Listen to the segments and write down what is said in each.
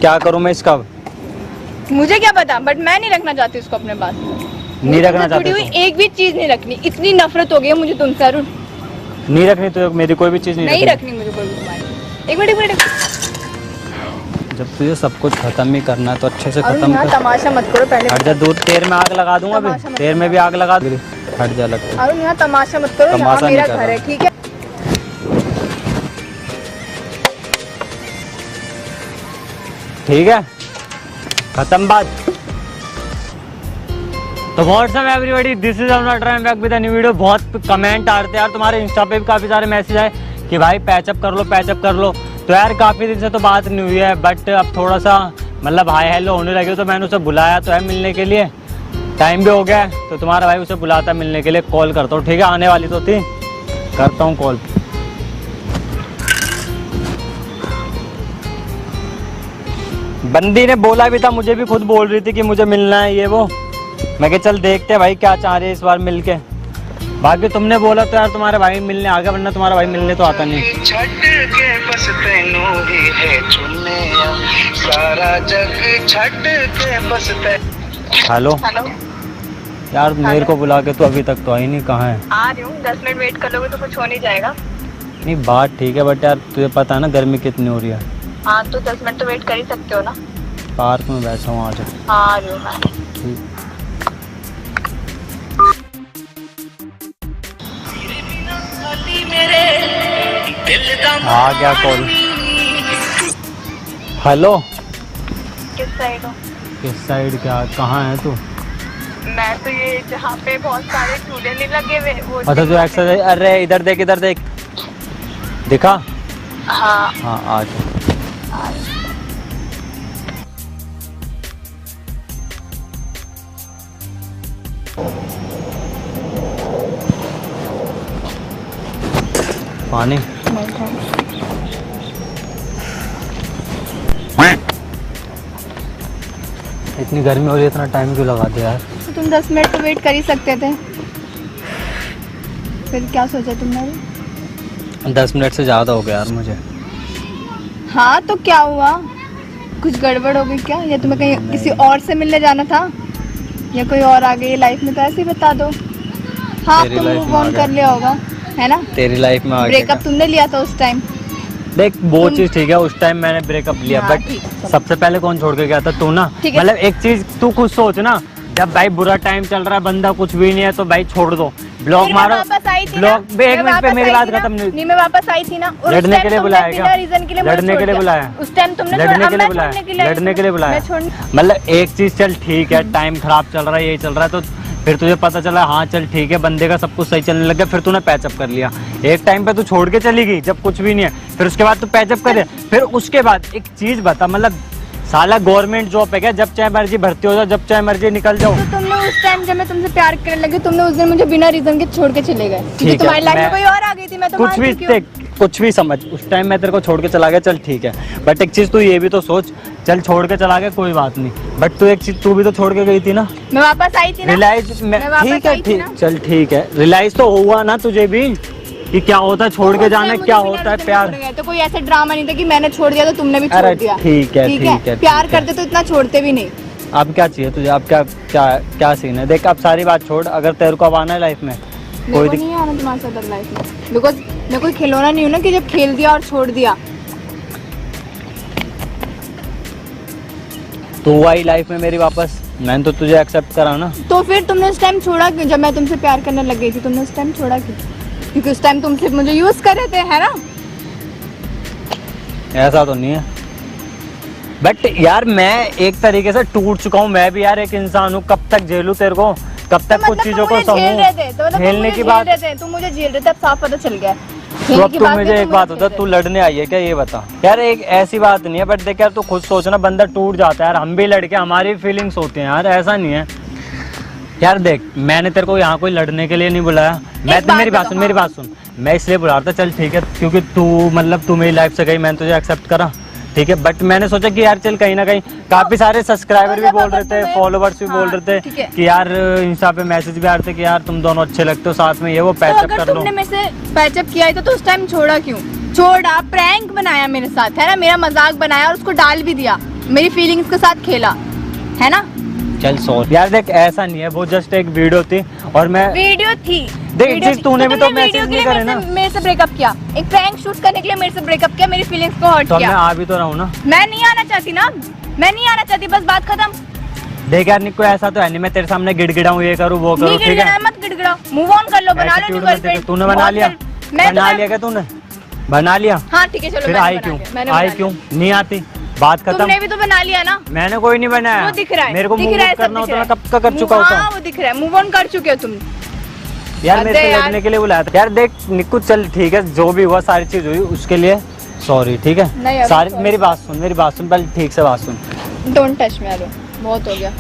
क्या करूँ मैं इसका? मुझे क्या पता, बट मैं नहीं रखना चाहती उसको अपने पास। नहीं रखना चाहती जुड़ी हुई एक भी चीज नहीं रखनी, इतनी नफरत हो गई है मुझे तुमसे अरुण। नहीं रखनी तो मेरी कोई भी चीज नहीं रखनी मुझे कोई भी तुम्हारी। एक मिनट जब तुझे सब कुछ खत्म ही करना है तो अच्छे से खत्म कर। तमाशा मत करो पहले। हट जा दूर, तेल में आग लगा दूंगा अभी, तेल में भी आग लगा दूंगी। हट जा लगता। अरुण यहाँ तमाशा मत करो, यहाँ मेरा घर है, ठीक है? ठीक है, खत्म बात। तो what's up everybody, this is Arun ट्राइम back with a new video. बहुत कमेंट आ रहे थे यार, तुम्हारे इंस्टा पे भी काफी सारे मैसेज आए कि भाई पैचअप कर लो, पैचअप कर लो। तो यार काफी दिन से तो बात नहीं हुई है, बट अब थोड़ा सा मतलब हाय हेलो होने लगे, तो मैंने उसे बुलाया तो है मिलने के लिए। टाइम भी हो गया है, तो तुम्हारा भाई उसे बुलाता मिलने के लिए, कॉल करता हूँ। ठीक है, आने वाली तो थी, करता हूँ कॉल। बंदी ने बोला भी था, मुझे भी खुद बोल रही थी कि मुझे मिलना है ये वो। मैं कहा चल देखते हैं भाई क्या चाह रहे हैं इस बार मिलके। बाकी तुमने बोला तो यार तुम्हारे भाई मिलने आ गया, वरना तुम्हारा भाई मिलने तो आता नहीं। हेलो यार, मेरे को बुला के तो अभी तक तो आई नहीं, कहाँ है? आ रही हूँ, 10 मिनट वेट कर लोगे तो कुछ हो नहीं जाएगा। नहीं बात ठीक है, बट यार तुझे पता है ना गर्मी कितनी हो रही है। हाँ तो 10 मिनट तो वेट कर ही सकते हो ना। पार्क में बैठा हूँ, आ जा। हाँ आ रही हूँ मैं। आ गया कॉल। हेलो, किस साइड हो? किस साइड क्या, कहाँ है तू? मैं तो ये जहाँ पे बहुत सारे झूले नहीं लगे हुए वो। अच्छा जो एक्सरसाइज, अरे इधर देख, इधर देख, दिखा? हाँ हाँ आ जा। पानी इतनी गर्मी हो रही है, इतना टाइम क्यों लगा दिया यार? तो तुम 10 मिनट तो वेट कर ही सकते थे, फिर क्या सोचा तुमने? 10 मिनट से ज़्यादा हो गया यार मुझे। हाँ तो क्या हुआ, कुछ गड़बड़ हो गई क्या, या तुम्हें कहीं किसी और से मिलने जाना था, या कोई और आ गई लाइफ में? तो ऐसे ही बता दो। हाँ तुम मूव ऑन कर लिया होगा, है ना? तेरी लाइफ में आ गया। ब्रेकअप तुमने लिया था उस टाइम। देख वो चीज ठीक है, उस टाइम मैंने ब्रेकअप लिया, हाँ, बट सबसे पहले कौन छोड़ के गया था? तू ना। ठीक है। मतलब एक चीज तू खुद सोच ना, जब भाई बुरा टाइम चल रहा है, बंदा कुछ भी नहीं है, तो भाई छोड़ दो, ब्लॉक मारो। ब्लॉक, एक मिनट पे मेरी बात खत्म नहीं। मैं वापस आई थी ना। लड़ने के लिए बुलाया क्या? लड़ने के लिए बुलाया? उस टाइम तुमने लड़ने के लिए बुलाया? लड़ने के लिए बुलाया? मतलब एक चीज चल ठीक है, टाइम खराब चल रहा है, यही चल रहा है, तो फिर तुझे पता चला हाँ चल ठीक है, बंदे का सब कुछ सही चलने लग गया, फिर तूने पैचअप कर लिया। एक टाइम पे तू छोड़ के चली गई जब कुछ भी नहीं है, फिर उसके बाद तू पैचअप करे। फिर उसके बाद एक चीज बता, मतलब साला गवर्नमेंट जॉब है क्या? जब चाहे मर्जी भर्ती हो जाओ, जब चाहे मर्जी निकल जाओ। तो तुमने उस टाइम जब मैं तुमसे प्यार करने लगी, तुमने उस दिन मुझे बिना रीजन के छोड़ के चले गए, क्योंकि तुम्हारी लाइफ में कोई और आ गई थी। मैं तो कुछ भी देख, कुछ भी समझ, उस टाइम मैं तेरे को छोड़ के चला गया, चल ठीक है, बट एक चीज तू ये भी तो सोच, चल छोड़ के चला गया कोई बात नहीं, बट तू एक चीज तू भी तो छोड़ के गई थी ना। मैं वापस आई थी ना। रियलाइज, ठीक है ठीक, चल ठीक है, रियलाइज तो हुआ ना तुझे भी कि क्या होता है छोड़ के जाना, क्या होता है प्यार। तो कोई ऐसा ड्रामा नहीं था कि मैंने छोड़ दिया तो तुमने भी छोड़ दिया। ठीक है ठीक है, प्यार करते तो इतना छोड़ते भी नहीं। अब क्या चाहिए तुझे? अब क्या क्या क्या सीन है? देख अब सारी बात छोड़, अगर तेरे को अब आना है लाइफ में, कोई नहीं आना तुम्हारे साथ लाइफ में, बिकॉज मैं कोई खिलौना नहीं हूँ ना कि जब खेल दिया और छोड़ दिया। तू आई लाइफ में मेरी वापस, मैंने तो तुझे एक्सेप्ट करा ना। तो फिर तुमने उस टाइम छोड़ा क्यों? जब मैं तुमसे प्यार करने लग गई थी, तुमने उस टाइम छोड़ा क्यों? क्योंकि उस टाइम तुम सिर्फ मुझे यूज कर रहे थे, है ना? ऐसा तो नहीं है, बट यार मैं एक तरीके से टूट चुका हूँ, मैं भी यार एक इंसान हूँ, कब तक झेलूं तेरे को, कब तक कुछ चीजों को सहूं? झेलने की बात, तुम मुझे झेल रहे थे, अब साफ पता चल गया। तो अब तू मुझे एक बात होता, तू लड़ने आई है क्या ये बता यार? एक ऐसी बात नहीं है, बट देख यार तू खुद सोचना, बंदा टूट जाता है यार, हम भी लड़के, हमारी फीलिंग्स होती हैं यार, ऐसा नहीं है यार। देख मैंने तेरे को यहाँ कोई लड़ने के लिए नहीं बुलाया, मैं तो मेरी बात सुन, मेरी बात सुन, मैं इसलिए बुला रहा था, चल ठीक है, क्योंकि तू मतलब तू मेरी लाइफ से गई, मैंने तुझे एक्सेप्ट करा, ठीक है, बट मैंने सोचा कि यार चल कहीं ना कहीं काफी सारे सब्सक्राइबर भी बोल रहे थे, फॉलोवर्स भी बोल रहे थे कि यार इंस्टा पे मैसेज भी आ रहे थे कि यार तुम दोनों अच्छे लगते हो साथ में, ये वो पैचअप कर लो। तुमने मेरे से पैचअप किया था तो उस टाइम छोड़ा क्यों? छोड़ा, प्रैंक बनाया मेरे साथ, है ना, मेरा मजाक बनाया और उसको डाल भी दिया। मेरी फीलिंग्स के साथ खेला है ना। चल सॉरी यार, देख ऐसा नहीं है, वो जस्ट एक वीडियो थी और मैं वीडियो थी। देख चीज तूने भी तो मैसेज नहीं करे ना। मेरे से ब्रेकअप किया, एक प्रैंक शूट करने के लिए मेरे से ब्रेकअप किया, मेरी फीलिंग्स को हर्ट तो किया। मैं आ भी तो रहा हूँ ना। मैं नहीं आना चाहती ना, मैं नहीं आना चाहती, बस बात खत्म। देख यार निको, ऐसा तो है नहीं मैं तेरे सामने गिड़गिड़ाऊं, ये करूँ वो करूँ, ठीक है। मत गिड़गिड़ाओ, मूव ऑन कर लो, बना लो न्यू गर्लफ्रेंड। तूने बना लिया? बना लिया क्या तूने? बना लिया? हाँ ठीक है चलो। फिर आई क्यों? आई क्यों? नहीं आती, बात खत्म। तुमने भी तो बना लिया ना। मैंने कोई नहीं बनाया। वो दिख रहा है, मेरे को मूव करना होता, मैं कब का कर चुका होता। होता। वो दिख रहा है, मूव ऑन कर चुके हो तुम। यार मेरे से लड़ने के लिए बुलाया था। यार देख निक्कू, चल ठीक है, जो भी हुआ सारी चीज हुई उसके लिए सॉरी, ठीक है। सारी मेरी बात सुन, मेरी बात सुन पहले, ठीक से बात सुन। डोंट टच मी यार, बहुत हो गया।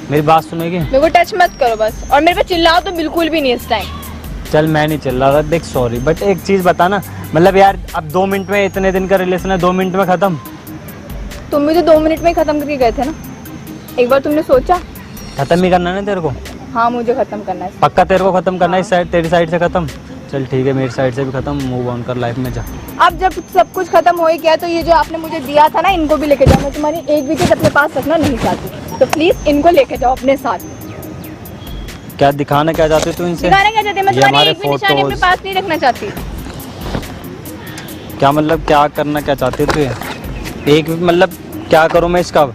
मेरी बात सुनेगी? मेरे को टच मत करो बस, और मेरे पे चिल्लाओ तो बिल्कुल भी नहीं इस टाइम। चल मैं नहीं चिल्ला रहा, देख सॉरी, बट एक चीज बता ना, मतलब यार अब 2 मिनट में, इतने दिन का रिलेशन है, 2 मिनट में खत्म। तुम मुझे 2 मिनट में ही खत्म करके गए थे ना, एक बार तुमने सोचा? खत्म ही करना है ना तेरे को? हाँ मुझे खत्म करना है। पक्का तेरे को खत्म करना है? इस साइड, तेरी साइड से खत्म? चल ठीक है, मेरी साइड से भी खत्म, मूव ऑन कर, लाइफ में जा। अब जब सब कुछ खत्म हो ही गया तो ये जो आपने मुझे दिया था ना, इनको भी लेके जाओ। मैं तुम्हारी एक भी चीज अपने पास रखना नहीं चाहती, तो प्लीज इनको लेके जाओ अपने साथ। क्या दिखाना क्या चाहते तू इनसे? दिखाना क्या चाहती? मैं तुम्हारी एक भी निशानी अपने पास नहीं रखना चाहती। क्या मतलब क्या करना क्या चाहती है तू? एक मतलब क्या करूँ मैं इसका?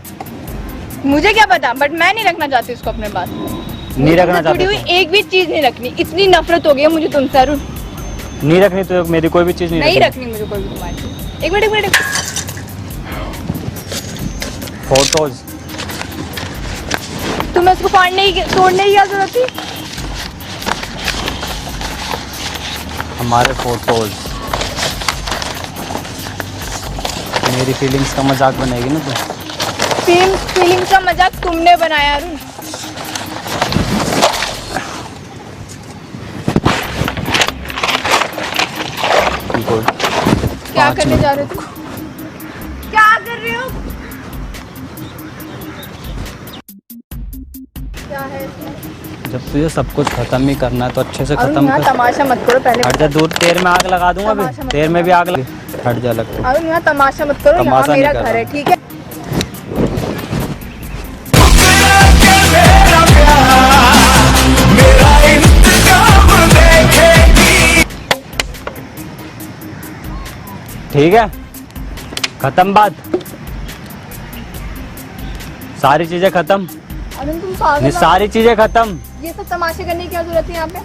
मुझे क्या पता, बट मैं नहीं रखना चाहती उसको अपने पास। नहीं रखना चाहती? एक भी चीज नहीं रखनी, इतनी नफरत हो गई है मुझे तुमसे अरुण। नहीं रखनी तो मेरी कोई भी चीज नहीं रखनी मुझे कोई भी तुम्हारी। एक मिनट फोटोज तुम्हें उसको तोड़ने की क्या जरूरत थी? हमारे फोटोज, मेरी फीलिंग्स का मजाक बनेगी ना तू? फीलिंग्स का मजाक तुमने बनाया अरुण। क्या करने जा रहे हो? क्या कर रहे हो? क्या है? जब तुझे सब कुछ खत्म ही करना है तो अच्छे से खत्म कर। तमाशा मत करो पहले। हट जा दूर, तेर में आग लगा दूंगा अभी, तेर में भी आग लगी। हट जा लग। अरुण यहाँ तमाशा मत करो, यहाँ मेरा घर है, ठीक है? ठीक है, खत्म बात, सारी चीजें खत्म। अरुण तुम पागल हो? सारी चीजें खत्म। ये सब तमाशे करने की क्या जरूरत है? यहाँ पे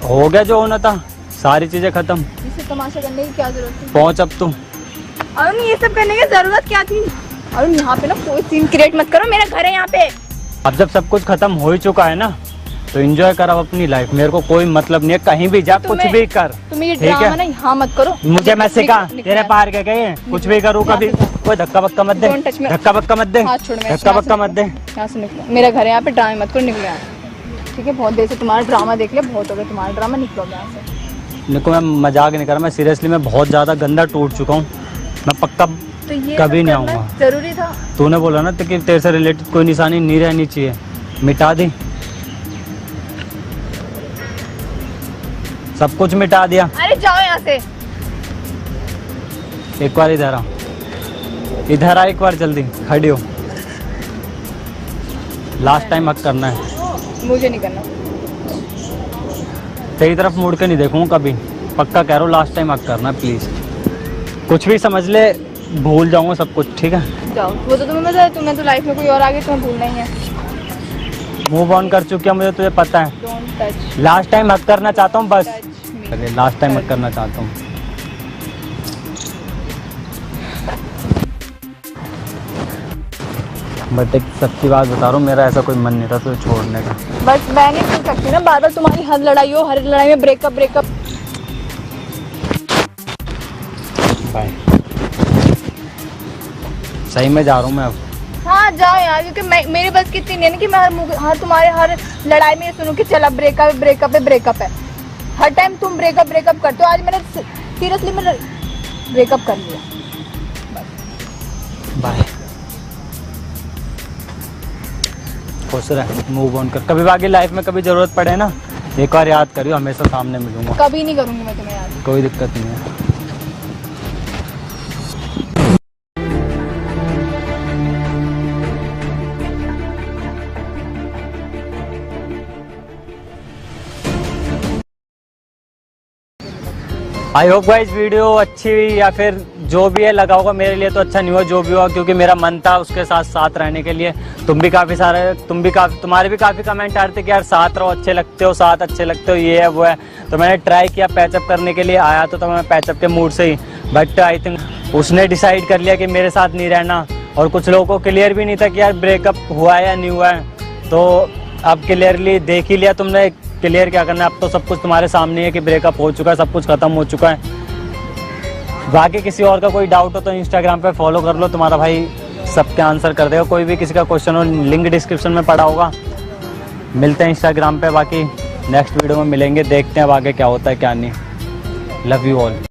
हो गया जो होना था, सारी चीजें खत्म। ये सब तमाशा करने की क्या जरूरत थी? पहुंच अब तू। अरुण ये सब करने की जरूरत क्या थी? अरुण यहाँ पे ना कोई सीन क्रिएट मत करो, मेरा घर है यहाँ पे। अब जब सब कुछ खत्म हो ही चुका है ना, तो एंजॉय कर अब अपनी लाइफ, मेरे को कोई मतलब नहीं है, कहीं भी जा, कुछ भी कर। तुम्हें ये ड्रामा ना यहाँ मत करो। मुझे मैं सिखा, तेरे पार के गए कुछ भी करूँ, कभी कोई धक्का बक्का मत दे, धक्का बक्का मत दे, धक्का बक्का मत दे। यहाँ से निकलो, मेरा घर है यहाँ पे, ड्रामे मत करो, निकलो यहाँ, ठीक है? बहुत देर से तुम्हारा ड्रामा देख लिया, बहुत हो गया तुम्हारा ड्रामा, निकलो यहाँ से। देखो मैं मजाक नहीं कर रहा, मैं सीरियसली, मैं बहुत ज्यादा गंदा टूट चुका हूँ, मैं पक्का तो ये कभी नहीं आऊँगा। जरूरी था? तूने बोला ना कि तेरे से रिलेटेड कोई निशानी नहीं रहनी चाहिए, मिटा दी, सब कुछ मिटा दिया। अरे जाओ यहाँ से। एक बार इधर आ, इधर आ एक बार, जल्दी खड़ी हो, लास्ट टाइम हक करना है। मुझे नहीं करना। तेरी तरफ मुड़ के नहीं देखूंगा कभी, पक्का कह रहा हूँ, लास्ट टाइम हक करना है प्लीज। कुछ भी समझ ले, भूल जाऊंगा सब कुछ, ठीक है? जाओ, वो तो तुम्हें तो लाइफ में कोई और आगे तुम्हें भूलना ही है। मूव ऑन कर चुकी है, मुझे तुझे पता है। Don't touch. लास्ट टाइम हक करना चाहता हूँ बस, अरे लास्ट टाइम हक करना चाहता हूँ। बट एक सच्ची बात बता रहा हूँ, मेरा ऐसा कोई मन नहीं था तुझे छोड़ने का। बस मैं नहीं सुन सकती ना, बार बार तुम्हारी हर लड़ाई हो, हर लड़ाई में ब्रेकअप ब्रेकअप। बाय। सही में जा रहा हूँ मैं अब। हाँ जाओ यार, क्योंकि मेरे बस की इतनी नहीं है कि मैं हर तुम्हारे हर लड़ाई में ये सुनूं कि चला ब्रेकअप ब्रेकअप है, ब्रेकअप है। हर टाइम तुम ब्रेकअप ब्रेकअप करते हो। आज मैंने सीरियसली मैंने ब्रेकअप कर लिया। बाय। खुश रह, मूव ऑन कर। कभी बाकी लाइफ में कभी जरूरत पड़े ना, एक बार याद करियो, हमेशा सामने मिलूंगा। कभी नहीं करूंगी मैं तुम्हें याद। कोई दिक्कत नहीं है। आई होप गाइस वीडियो अच्छी या फिर जो भी है लगा होगा, मेरे लिए तो अच्छा नहीं हुआ जो भी हुआ, क्योंकि मेरा मन था उसके साथ साथ रहने के लिए। तुम्हारे भी काफ़ी कमेंट आ रहे थे कि यार साथ रहो, अच्छे लगते हो, साथ अच्छे लगते हो, ये है वो है। तो मैंने ट्राई किया पैचअप करने के लिए, आया तो मैं पैचअप के मूड से ही, बट आई थिंक उसने डिसाइड कर लिया कि मेरे साथ नहीं रहना। और कुछ लोगों को क्लियर भी नहीं था कि यार ब्रेकअप हुआ है या नहीं हुआ है, तो अब क्लियरली देख ही लिया तुमने क्लियर क्या करना है। अब तो सब कुछ तुम्हारे सामने है कि ब्रेकअप हो चुका है, सब कुछ खत्म हो चुका है। बाकी किसी और का कोई डाउट हो तो इंस्टाग्राम पे फॉलो कर लो, तुम्हारा भाई सबके आंसर कर देगा। कोई भी किसी का क्वेश्चन हो, लिंक डिस्क्रिप्शन में पड़ा होगा। मिलते हैं इंस्टाग्राम पे, बाकी नेक्स्ट वीडियो में मिलेंगे, देखते हैं अब आगे क्या होता है क्या नहीं। Love you all.